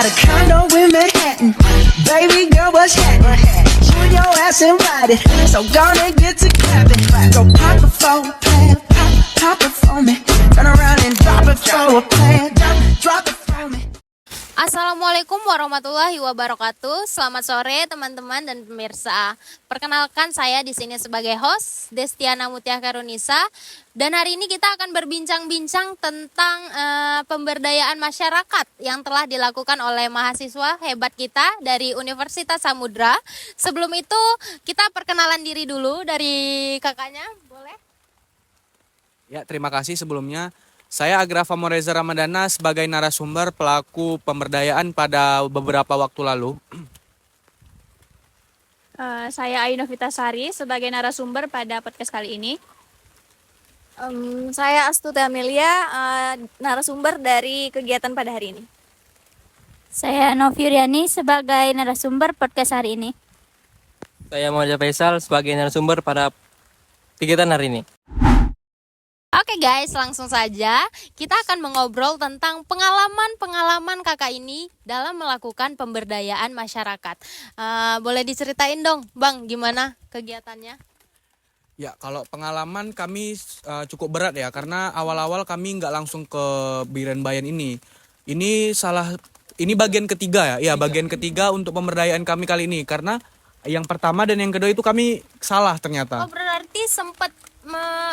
got a condo in Manhattan. Baby girl, what's happening? You and your ass invited, so gonna get to clapping. Go pop it for a plan, pop it for me. Turn around and drop it for a plan, drop it for me. Assalamualaikum warahmatullahi wabarakatuh. Selamat sore teman-teman dan pemirsa. Perkenalkan saya di sini sebagai host Destiana Mutia Karunisa, dan hari ini kita akan berbincang-bincang tentang pemberdayaan masyarakat yang telah dilakukan oleh mahasiswa hebat kita dari Universitas Samudra. Sebelum itu kita perkenalan diri dulu dari kakaknya, boleh? Ya, terima kasih sebelumnya. Saya Agrafa Moreza Ramadana sebagai narasumber pelaku pemberdayaan pada beberapa waktu lalu. Saya Ayu Novitasari sebagai narasumber pada podcast kali ini. Saya Astuti Amelia, narasumber dari kegiatan pada hari ini. Saya Noviuriani sebagai narasumber podcast hari ini. Saya Muhammad Faisal sebagai narasumber pada kegiatan hari ini. Oke guys, langsung saja kita akan mengobrol tentang pengalaman kakak ini dalam melakukan pemberdayaan masyarakat. Boleh diceritain dong Bang, gimana kegiatannya? Ya, kalau pengalaman kami cukup berat ya, karena awal-awal kami nggak langsung ke Biren Bayan ini. Ini bagian ketiga ya, bagian ketiga untuk pemberdayaan kami kali ini, karena yang pertama dan yang kedua itu kami salah ternyata. Oh, berarti sempat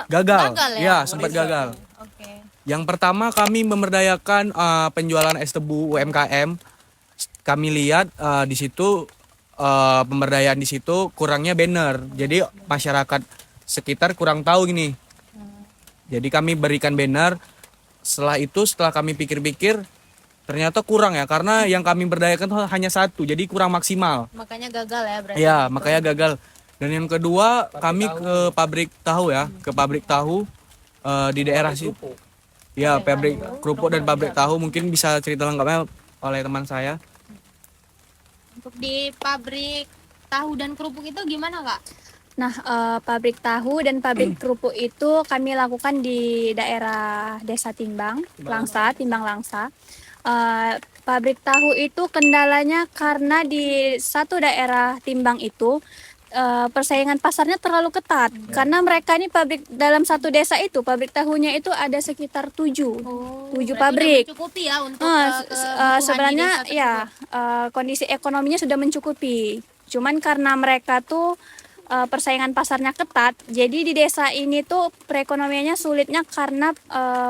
gagal ya? Sempat gagal. Oke. Yang pertama kami memberdayakan penjualan es tebu UMKM. Kami lihat di situ pemberdayaan di situ kurangnya banner. Jadi masyarakat sekitar kurang tahu gini. Jadi kami berikan banner. Setelah kami pikir-pikir ternyata kurang ya, karena yang kami berdayakan hanya satu, jadi kurang maksimal. Makanya gagal ya berarti. Ya, makanya gagal. Dan yang kedua kami ke pabrik tahu di daerah situ. Ya, pabrik kerupuk dan pabrik tahu, mungkin bisa cerita lengkapnya oleh teman saya. Untuk di pabrik tahu dan kerupuk itu gimana Kak? Nah, pabrik tahu dan pabrik kerupuk itu kami lakukan di daerah Desa Timbang Langsa. Pabrik tahu itu kendalanya karena di satu daerah Timbang itu persaingan pasarnya terlalu ketat, karena mereka ini pabrik dalam satu desa itu pabrik tahunya itu ada sekitar 7 pabrik. Mencukupi ya untuk Sebenarnya ya kondisi ekonominya sudah mencukupi, cuman karena mereka tuh persaingan pasarnya ketat, jadi di desa ini tuh perekonomiannya sulitnya karena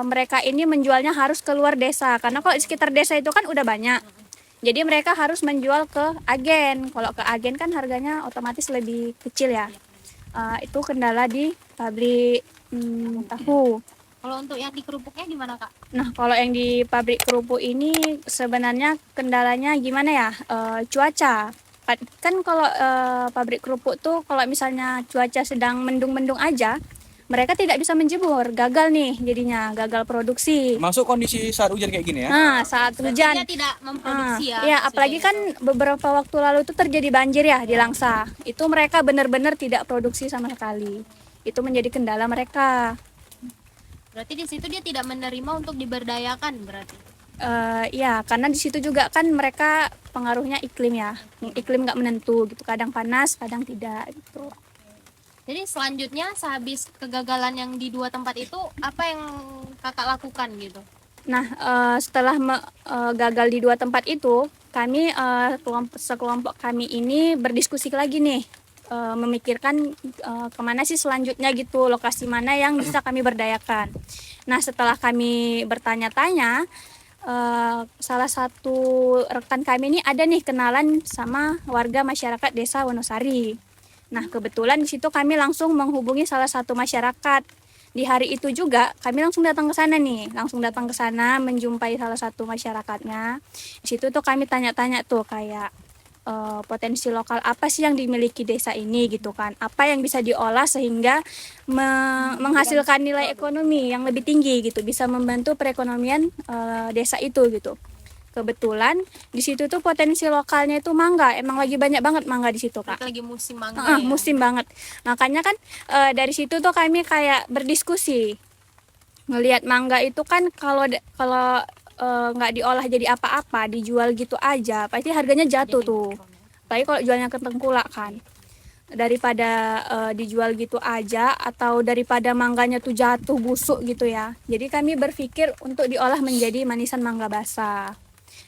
mereka ini menjualnya harus keluar desa, karena kalau di sekitar desa itu kan udah banyak. Jadi mereka harus menjual ke agen. Kalau ke agen kan harganya otomatis lebih kecil ya. Itu kendala di pabrik tahu. Kalau untuk yang di kerupuknya gimana Kak? Nah, kalau yang di pabrik kerupuk ini sebenarnya kendalanya gimana ya? Cuaca. Kan kalau pabrik kerupuk tuh kalau misalnya cuaca sedang mendung-mendung aja, mereka tidak bisa menjemur, gagal nih jadinya, gagal produksi. Masuk kondisi saat hujan kayak gini ya? Nah, saat hujan. Dia tidak memproduksi ya? Ya, apalagi kan beberapa waktu lalu itu terjadi banjir ya di Langsa. Itu mereka benar-benar tidak produksi sama sekali. Itu menjadi kendala mereka. Berarti di situ dia tidak menerima untuk diberdayakan berarti? Ya, karena di situ juga kan mereka pengaruhnya iklim ya. Iklim nggak menentu gitu, kadang panas, kadang tidak gitu. Jadi selanjutnya sehabis kegagalan yang di 2 tempat itu, apa yang kakak lakukan gitu? Nah, setelah gagal di 2 tempat itu, kami sekelompok kami ini berdiskusi lagi nih, memikirkan kemana sih selanjutnya gitu, lokasi mana yang bisa kami berdayakan. Nah, setelah kami bertanya-tanya, salah satu rekan kami ini ada nih kenalan sama warga masyarakat desa Wonosari. Nah, kebetulan di situ kami langsung menghubungi salah satu masyarakat. Di hari itu juga kami langsung datang ke sana menjumpai salah satu masyarakatnya. Di situ tuh kami tanya-tanya tuh kayak potensi lokal apa sih yang dimiliki desa ini gitu kan. Apa yang bisa diolah sehingga menghasilkan nilai ekonomi yang lebih tinggi gitu, bisa membantu perekonomian desa itu gitu. Kebetulan di situ tuh potensi lokalnya itu mangga, emang lagi banyak banget mangga di situ Kak. Lagi musim mangga ya? Musim banget. Makanya kan dari situ tuh kami kayak berdiskusi. Ngelihat mangga itu kan kalau nggak diolah jadi apa-apa, dijual gitu aja, pasti harganya jatuh tuh. Apalagi kalau jualnya ke tengkulak kan. Daripada dijual gitu aja atau daripada mangganya tuh jatuh busuk gitu ya. Jadi kami berpikir untuk diolah menjadi manisan mangga basah.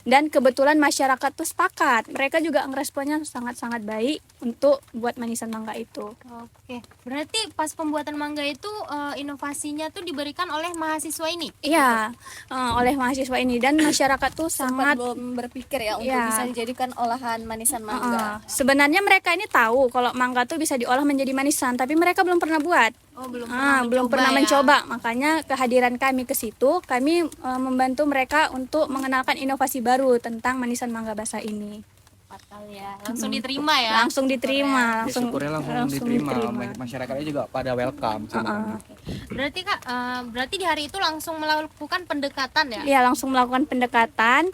Dan kebetulan masyarakat tuh sepakat, mereka juga ngeresponnya sangat-sangat baik untuk buat manisan mangga itu. Oke, berarti pas pembuatan mangga itu inovasinya tuh diberikan oleh mahasiswa ini. Iya, oleh mahasiswa ini, dan masyarakat tuh Sempat sangat belum berpikir ya untuk Iya. bisa dijadikan olahan manisan mangga. sebenarnya mereka ini tahu kalau mangga tuh bisa diolah menjadi manisan, tapi mereka belum pernah buat. Oh, belum Belum pernah ya. mencoba. Makanya kehadiran kami ke situ, kami membantu mereka untuk mengenalkan inovasi baru tentang manisan mangga basah ini. Fatal ya. Langsung diterima ya. Langsung diterima, Ya, syukurnya langsung diterima. Masyarakatnya juga pada welcome sama kami. Berarti Kak, berarti di hari itu langsung melakukan pendekatan ya? Ya, langsung melakukan pendekatan,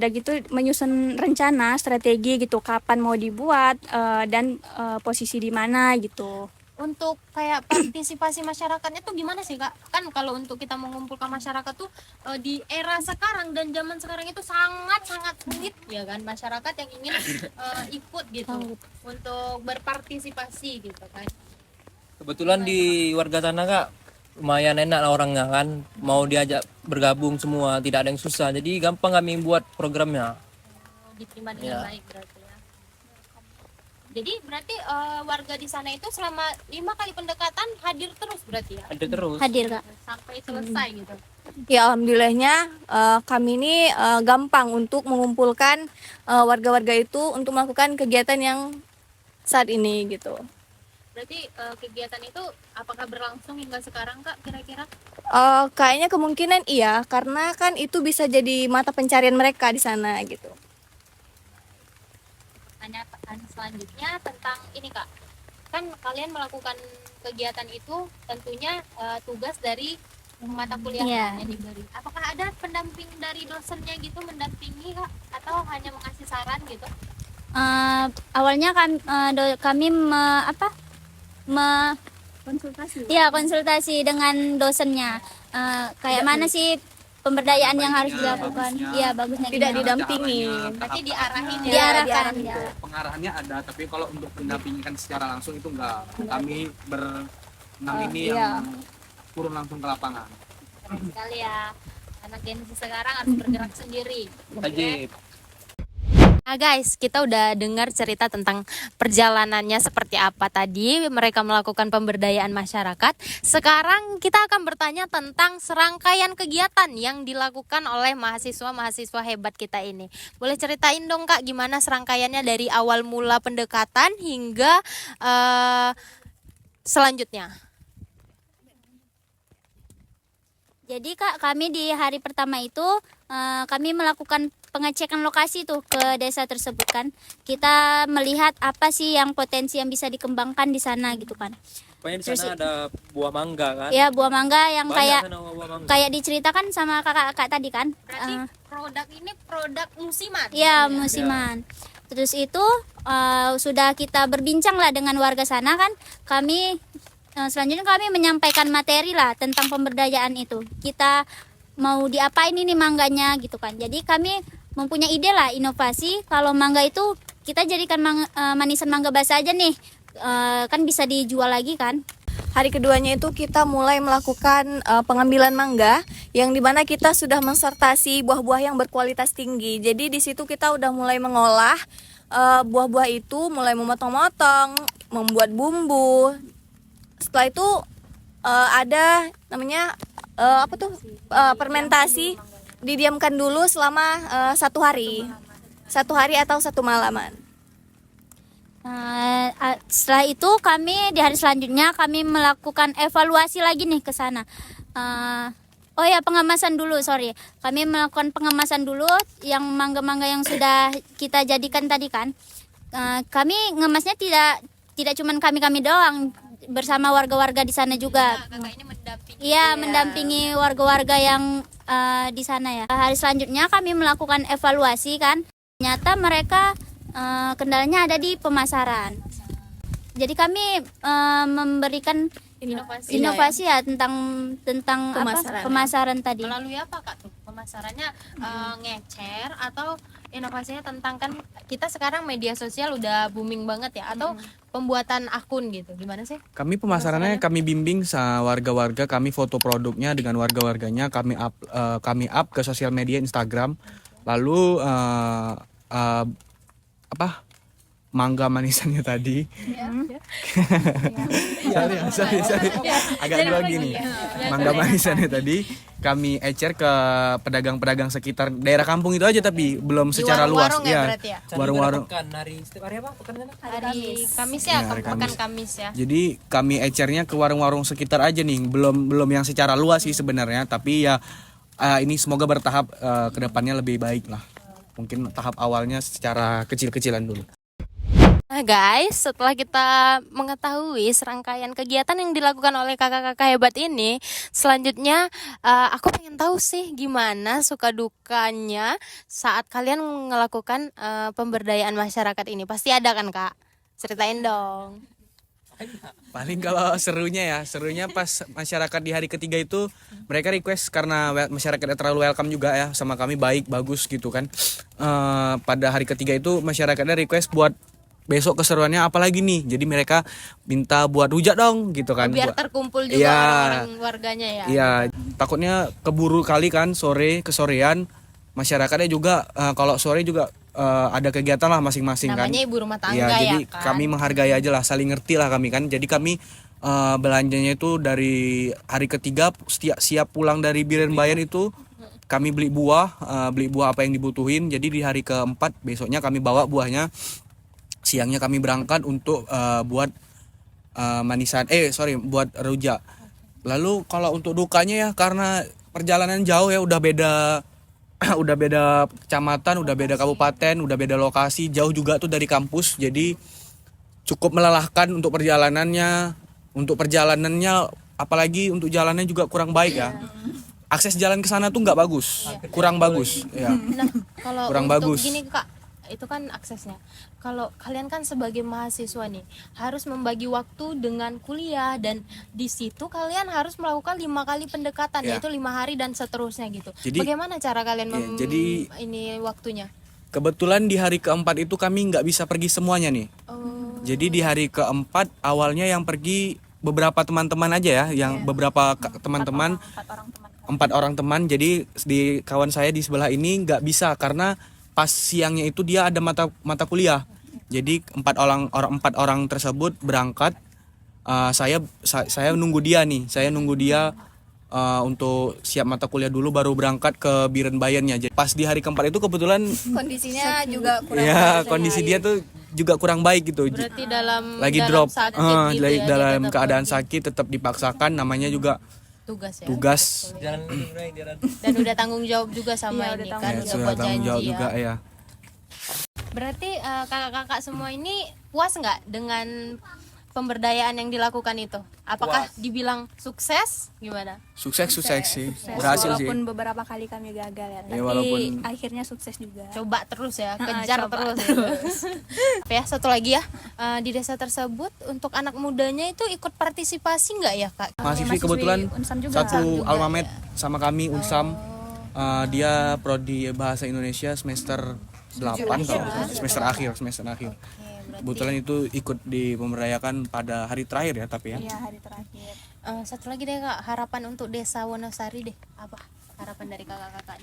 dan gitu menyusun rencana strategi gitu, kapan mau dibuat, dan posisi di mana gitu. Untuk kayak partisipasi masyarakatnya tuh gimana sih Kak? Kan kalau untuk kita mengumpulkan masyarakat tuh di era sekarang dan zaman sekarang itu sangat-sangat sulit ya kan, masyarakat yang ingin ikut gitu untuk berpartisipasi gitu kan. Kebetulan di warga sana Kak lumayan enak lah orangnya kan, mau diajak bergabung semua, tidak ada yang susah. Jadi gampang kami buat programnya. Diterima dengan baik berarti ya. Jadi berarti warga di sana itu selama 5 kali pendekatan hadir terus berarti ya? Ada terus. Hadir Kak. Sampai selesai gitu. Ya alhamdulillahnya kami ini gampang untuk mengumpulkan warga-warga itu untuk melakukan kegiatan yang saat ini gitu. Berarti kegiatan itu apakah berlangsung hingga sekarang Kak kira-kira? Kayaknya kemungkinan iya, karena kan itu bisa jadi mata pencarian mereka di sana gitu. Pertanyaan selanjutnya tentang ini Kak. Kan kalian melakukan kegiatan itu tentunya tugas dari mata kuliah Iya. yang diberi. Apakah ada pendamping dari dosennya gitu mendampingi Kak atau hanya mengasih saran gitu? Awalnya kami konsultasi dengan dosennya. Kayak mana sih pemberdayaan yang harus dilakukan? Iya, bagusnya Tidak gimana? didampingi. Berarti diarahin ya. Diarahkan ya. Pengarahannya ada, tapi kalau untuk mendampingikan secara langsung itu enggak. Kami berenam ini yang turun langsung ke lapangan. Keren sekali ya. Anak Gen Z sekarang harus bergerak sendiri. Ajib. Nah guys, kita udah dengar cerita tentang perjalanannya seperti apa tadi mereka melakukan pemberdayaan masyarakat. Sekarang kita akan bertanya tentang serangkaian kegiatan yang dilakukan oleh mahasiswa-mahasiswa hebat kita ini. Boleh ceritain dong Kak, gimana serangkaiannya dari awal mula pendekatan hingga selanjutnya? Jadi Kak, kami di hari pertama itu kami melakukan pengecekan lokasi tuh ke desa tersebut kan. Kita melihat apa sih yang potensi yang bisa dikembangkan di sana gitu kan. Pokoknya di sana ada buah mangga kan. Ya, buah mangga yang Banyak sana buah mangga. kayak diceritakan sama kakak tadi kan. Berarti produk ini produk musiman. Ya, musiman. Terus itu sudah kita berbincang lah dengan warga sana kan. Kami selanjutnya kami menyampaikan materi lah tentang pemberdayaan itu. Kita mau diapain ini mangganya gitu kan. Jadi kami mempunyai ide lah inovasi kalau mangga itu kita jadikan manisan mangga basah aja nih. Kan bisa dijual lagi kan. Hari keduanya itu kita mulai melakukan pengambilan mangga yang dimana kita sudah mensertasi buah-buah yang berkualitas tinggi. Jadi di situ kita udah mulai mengolah buah-buah itu, mulai memotong-motong, membuat bumbu. Setelah itu ada namanya fermentasi, didiamkan dulu selama 1 hari atau 1 malaman. Setelah itu kami di hari selanjutnya kami melakukan evaluasi lagi nih ke sana. Pengemasan dulu, sorry. Kami melakukan pengemasan dulu yang mangga-mangga yang sudah kita jadikan tadi kan. Kami ngemasnya tidak cuman kami doang, bersama warga-warga di sana juga. Kakak ini mendampingi. Iya, mendampingi warga-warga yang di sana ya. Hari selanjutnya kami melakukan evaluasi kan. Ternyata mereka kendalanya ada di pemasaran. Jadi kami memberikan inovasi ya tentang Pemasaran. pemasaran tadi. Melalui apa Kak tuh? pemasarannya ngecer atau inovasinya tentang kan kita sekarang media sosial udah booming banget ya atau pembuatan akun gitu gimana sih? Kami pemasarannya kami bimbing sama warga-warga, kami foto produknya dengan warga-warganya, kami up ke sosial media Instagram. Lalu mangga manisannya tadi. sorry. Agak dua gini. Mangga manisannya tadi kami ecer ke pedagang-pedagang sekitar daerah kampung itu aja tapi belum secara luas. warung-warung ya berarti ya? Warung-warung. Hari setiap hari apa? Pekan kan? Hari Kamis ya, hari pekan Kamis ya. Jadi kami ecernya ke warung-warung sekitar aja nih, belum yang secara luas sih sebenarnya, tapi ya ini semoga bertahap ke depannya lebih baik lah. Mungkin tahap awalnya secara kecil-kecilan dulu. Nah guys, setelah kita mengetahui serangkaian kegiatan yang dilakukan oleh kakak-kakak hebat ini, selanjutnya aku pengen tahu sih gimana suka dukanya saat kalian melakukan pemberdayaan masyarakat ini. Pasti ada kan kak? Ceritain dong. Paling kalau serunya pas masyarakat di hari ketiga itu mereka request karena masyarakatnya terlalu welcome juga ya sama kami, baik, bagus gitu kan. Pada hari ketiga itu masyarakatnya request buat besok keseruannya apalagi nih, jadi mereka minta buat rujak dong gitu kan, Biar terkumpul juga orang-orang warganya ya. Iya, takutnya keburu kali kan kesorean masyarakatnya juga kalau sore juga ada kegiatan lah masing-masing kan. Namanya ibu rumah tangga ya, jadi kan. kami menghargai aja lah, saling ngerti lah kami kan. Jadi kami belanjanya itu dari hari ketiga siap pulang dari Biren Bayan itu kami beli buah apa yang dibutuhin. Jadi di hari keempat besoknya kami bawa buahnya. Siangnya kami berangkat untuk buat buat rujak. Lalu kalau untuk dukanya ya karena perjalanan jauh ya, udah beda kecamatan, udah beda kabupaten, udah beda lokasi, jauh juga tuh dari kampus. Jadi cukup melelahkan untuk perjalanannya. Apalagi untuk jalannya juga kurang baik ya. Akses jalan ke sana tuh nggak bagus, kurang bagus ya. Nah, kalau Kurang untuk bagus. gini kak, itu kan aksesnya. Kalau kalian kan sebagai mahasiswa nih harus membagi waktu dengan kuliah dan di situ kalian harus melakukan 5 kali pendekatan Ya. yaitu 5 hari dan seterusnya gitu. Jadi- Bagaimana cara kalian ini waktunya? Kebetulan di hari keempat itu kami nggak bisa pergi semuanya nih. Jadi di hari keempat awalnya yang pergi beberapa teman-teman aja ya, yang beberapa teman-teman, 4 orang teman. Jadi di kawan saya di sebelah ini nggak bisa karena pas siangnya itu dia ada mata kuliah. Jadi 4 orang tersebut berangkat. Saya nunggu dia nih. Saya nunggu dia untuk siap mata kuliah dulu baru berangkat ke Biren Bayannya. Jadi pas di hari keempat itu kebetulan Kondisinya juga kurang ya kondisi dia tuh juga kurang baik gitu. Berarti dalam Lagi dalam drop, sakit gitu lagi ya, dalam dia tetap keadaan pergi. sakit tetap dipaksakan, namanya juga tugas ya. tugas. Jalan jalan. Dan udah tanggung jawab juga sama Iya, ini udah kan Ya, udah sudah buat tanggung janji jawab ya. juga ya. Berarti kakak-kakak semua ini puas nggak dengan pemberdayaan yang dilakukan itu? Apakah dibilang sukses? Gimana? Sukses sih, berhasil sih. Walaupun beberapa kali kami gagal ya, tapi walaupun- akhirnya sukses juga. Coba terus ya, kejar coba terus. Ya satu lagi ya, di desa tersebut untuk anak mudanya itu ikut partisipasi nggak ya kak? Mahasiswi kebetulan Unsam juga. satu almamet sama kami Unsam. Dia prodi bahasa Indonesia semester 8 kalau semester akhir. Kebetulan itu ikut dipemberdayakan pada hari terakhir ya, tapi ya. Iya, hari terakhir. Satu lagi deh kak, harapan untuk desa Wonosari deh, apa harapan dari kakak-kakak?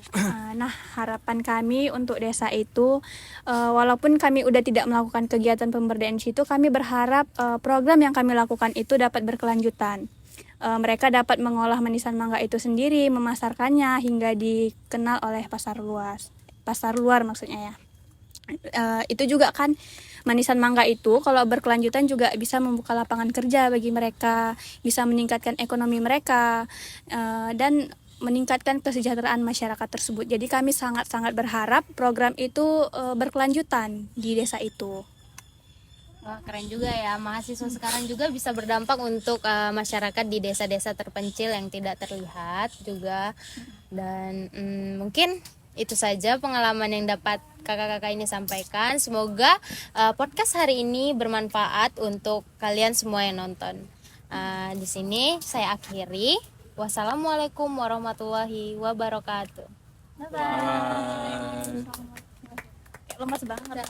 Nah, harapan kami untuk desa itu, walaupun kami udah tidak melakukan kegiatan pemberdayaan di situ, kami berharap program yang kami lakukan itu dapat berkelanjutan. Mereka dapat mengolah manisan mangga itu sendiri, memasarkannya hingga dikenal oleh pasar luar maksudnya ya. Itu juga kan manisan mangga itu kalau berkelanjutan juga bisa membuka lapangan kerja bagi mereka, bisa meningkatkan ekonomi mereka, dan meningkatkan kesejahteraan masyarakat tersebut. Jadi kami sangat-sangat berharap program itu berkelanjutan di desa itu. Wah keren juga ya, mahasiswa sekarang juga bisa berdampak untuk masyarakat di desa-desa terpencil yang tidak terlihat juga. Dan mungkin itu saja pengalaman yang dapat kakak-kakak ini sampaikan. Semoga podcast hari ini bermanfaat untuk kalian semua yang nonton. Di sini saya akhiri. Wassalamualaikum warahmatullahi wabarakatuh. Bye bye. Lemas banget.